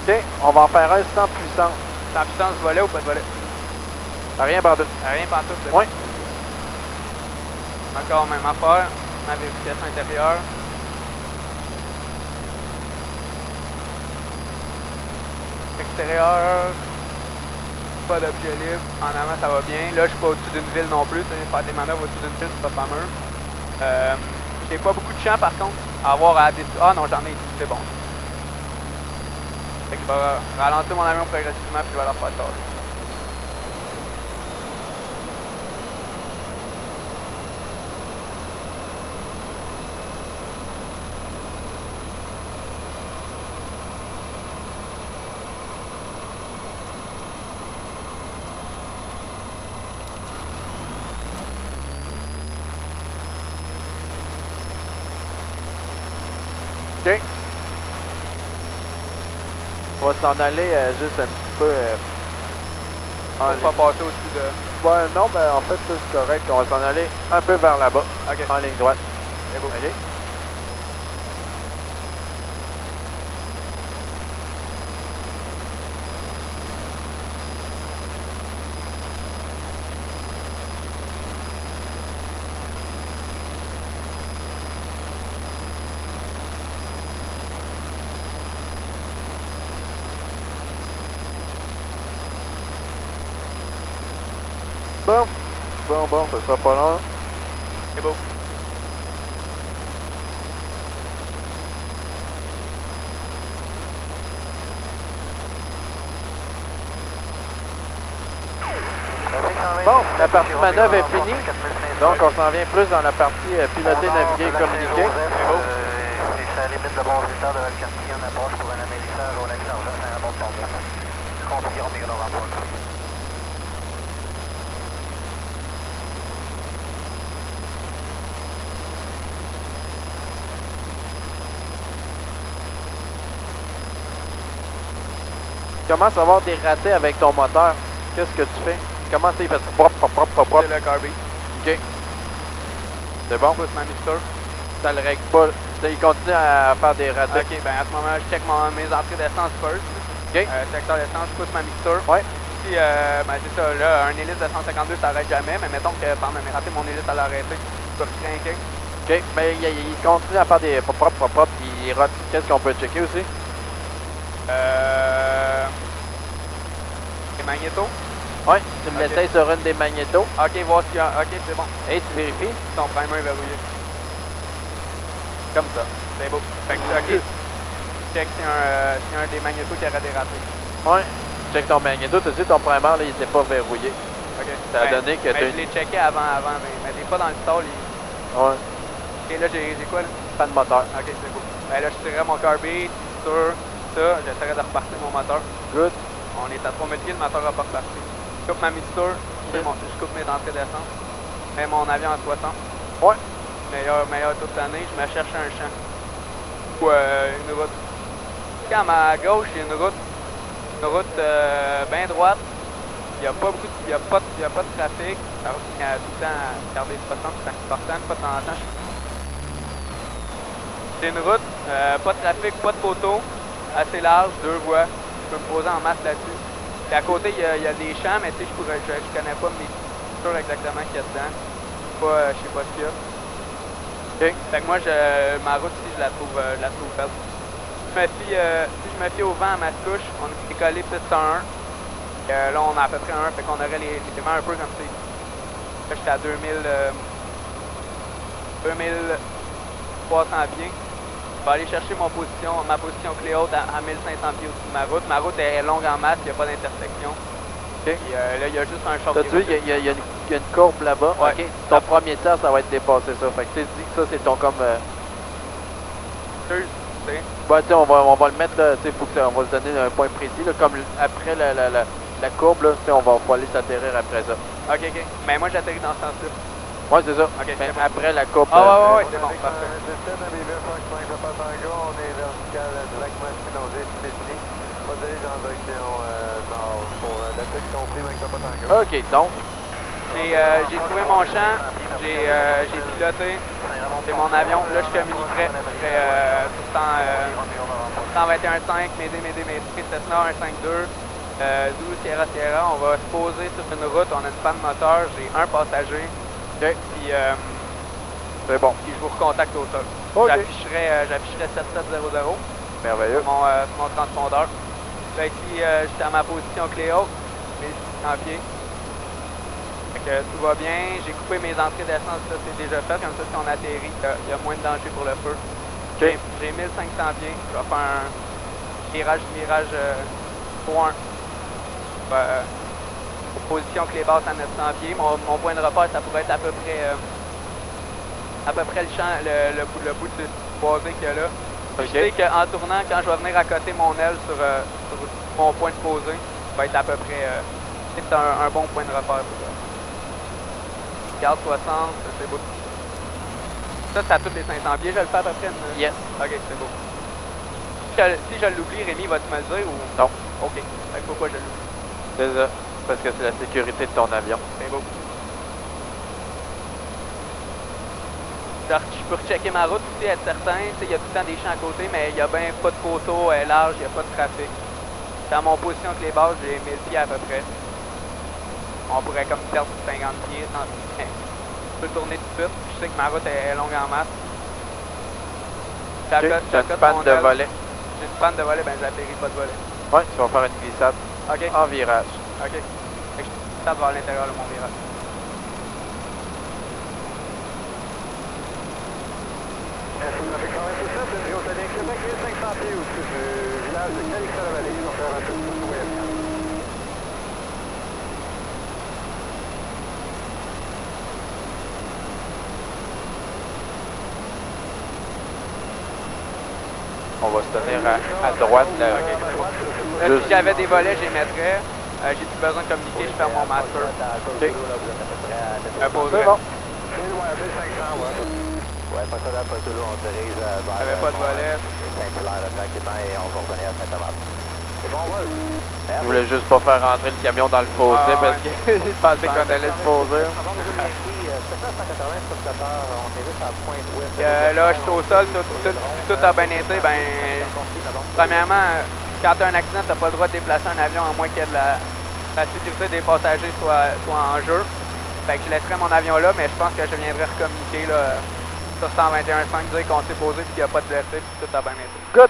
OK, on va en faire un sans puissance. Sans puissance, volet ou pas de volet? Rien pantoute. Rien pantoute, c'est Oui. bon. Encore même affaire. Ma vérification intérieure. Extérieur. Pas d'objet libre. En avant, ça va bien. Là, je suis pas au-dessus d'une ville non plus. Faire des manœuvres au-dessus d'une ville, c'est pas fameux. J'ai pas beaucoup de champs par contre. À avoir à des... Ah non, j'en ai ici, c'est bon. Fait qu'il va ralentir mon avion progressivement puis il va leur faire tard. OK. On va s'en aller juste un petit peu... On va pas passer au-dessus de... Ouais, non, ben en fait, ça, c'est correct. On va s'en aller un peu vers là-bas, OK. en ligne droite. C'est beau. OK. Bon, ça sera pas long. C'est beau. Bon, la partie manœuvre est finie. Donc, on s'en vient plus dans la partie piloter, naviguer, communiquer. C'est beau. C'est à la limite de bon résultat de la quatrième approche pour un amérissage au lac d'Argent, c'est un bon temps. Confirme et on rapproche. Tu commences à avoir des ratés avec ton moteur. Qu'est-ce que tu fais? Comment ça, il fait propre? C'est le carby. OK. C'est bon? Pousse ma mixture. Ça le règle pas. Il continue à faire des ratés. Ok, ben à ce moment, je check mes entrées d'essence first. OK. Secteur d'essence, je pousse ma mixture. Ouais. Puis, ben c'est ça, là, un hélice de 152, ça arrête jamais, mais mettons que pendant mes ratés, mon hélice, elle a arrêté. Je peux craquer. OK. Mais il continue à faire des propres, puis il rote. Qu'est-ce qu'on peut checker aussi? Les magnétos. Ouais. Tu me l'essayes sur une des magnétos. Ok, voir s'il y a. Ok, c'est bon. Et tu vérifies. Ton primer est verrouillé. Comme ça. C'est beau. Fait que, ok. Check s'il y a un des magnétos qui aurait des ratés. Ouais. Check ton magnéto. Tu sais, ton primaire, là, il était pas verrouillé. Ok. Ça a donné que je l'ai checké avant, mais des fois dans le stall, Ouais. Ok, là, j'ai quoi, là? Pas de moteur. Ok, c'est beau. Ben là, je tirerais mon carby sur ça. J'essaierai de repartir mon moteur. Good. On est à 3000 pieds, le moteur va pas repartir. Je coupe ma mixture, je coupe mes entrées d'essence. Mets mon avion à 60. Ouais. Meilleur toute l'année, je me cherche un champ. Ou une route. Quand à ma gauche, il y a une route bien droite. Il n'y a pas beaucoup il y a pas de trafic. Alors, il y a tout le temps à garder 60, c'est important, pas de temps en temps. C'est une route, pas de trafic, pas de poteau, assez large, 2 voies. Je peux me poser en masse là-dessus. Puis à côté, il y a des champs, mais tu sais, je connais pas mes structures exactement qu'il y a dedans. Je sais pas ce qu'il y a. OK. Fait que moi, ma route ici, je la trouve belle. Si je me fie au vent à ma couche, on est décollé piste 1. Là, on a à peu près 1, fait qu'on aurait les vents un peu comme ça. Là, j'étais à 2300 pieds. Je vais aller chercher ma position clé haute à 1500 pieds au-dessus de ma route. Ma route est longue en masse, il n'y a pas d'intersection. OK. Puis là, il y a juste un short. T'as vu, il y a une courbe là-bas. Ouais. OK. Ton premier tiers, ça va être dépassé, ça. Fait que tu dis que ça, c'est ton comme... Ouais, tu sais, on va le mettre là, tu sais, faut que on va se donner un point précis, là, comme après la courbe, là, tu sais, on va aller s'atterrir après ça. Ok. Mais moi, j'atterris dans ce sens-là. Ouais, c'est ça. Ok, Mais c'est bon. après la courbe... Ouais, c'est bon, parfait. On est vertical du lac Masquinongé, c'est fini. On va aller dans la direction nord pour la section prime avec Papatango. OK, donc, J'ai trouvé mon champ, j'ai piloté. C'est mon avion. Là, je communiquerai. Je serai tout le temps 121.5, Médé, Cessna 152. Zulu Sierra Sierra. On va se poser sur une route. On a une panne moteur. J'ai un passager. OK. Puis, C'est bon. puis je vous recontacte au sol. OK. J'afficherai 7700. Merveilleux. Sur mon transpondeur. Là, ici, j'étais à ma position clé haute. 1600 pieds. Fait que tout va bien. J'ai coupé mes entrées d'essence, ça c'est déjà fait. Comme ça, si on atterrit, il y a moins de danger pour le feu. OK. J'ai 1500 pieds. Je vais faire un virage pour un. Position clé basse à 900 pieds. Mon point de repère, ça pourrait être à peu près le champ, le bout de boisé qu'il y a là. OK. Je sais qu'en tournant, quand je vais venir à côté mon aile sur mon point de posée, ça va être à peu près c'est un bon point de repère pour ça. Garde 60, c'est beau. Ça, c'est à tous les 500 pieds, je le fais à peu près. Yes. Ok, c'est beau. Si je l'oublie, Rémi, vas-tu me le dire ou. Non. Ok. Fait que pourquoi je l'oublie? C'est ça. Parce que c'est la sécurité de ton avion. C'est beau. Je peux rechecker ma route aussi, être certain. Il y a tout le temps des champs à côté, mais il n'y a bien pas de poteau large, il n'y a pas de trafic. Dans mon position clé basse, j'ai 1000 pieds à peu près. On pourrait comme perdre 50 pieds. Je peux tourner tout de suite. Je sais que ma route est longue en masse. T'as une panne de volet. J'ai une panne de volet, ben j'atterris pas de volet. Oui, tu vas faire une glissade Ok. en virage. Ok. Fait que je tape vers l'intérieur de mon virage. Avec 127, le Géotonique, Québec 1500 pieds au-dessus du village de Calix-la-Vallée. Ils vont faire un tour sur l'ouest. On va se tenir à droite. Là. Là, si j'avais des volets, j'y mettrais. J'ai plus besoin de communiquer, je ferme mon master. OK. Un poserai. C'est bon. Ouais, pas ça là, pas ça là, on dirige vers... J'avais pas de volet. Saint-Hilaire, tranquillement, et on va revenir à Saint-Amand. C'est bon, vol. Je voulais juste pas faire rentrer le camion dans le fossé Ah, parce ouais. que je pensais qu'on allait se poser. Là, je suis au sol, tout a bien été. Ben, premièrement, quand tu as un accident, tu n'as pas le droit de déplacer un avion à moins que la sécurité des passagers soit en jeu. Fait que je laisserai mon avion là, mais je pense que je viendrai recommuniquer là, sur 121.5, dire qu'on s'est posé et qu'il n'y a pas de blessés, puis tout a bien été. Good.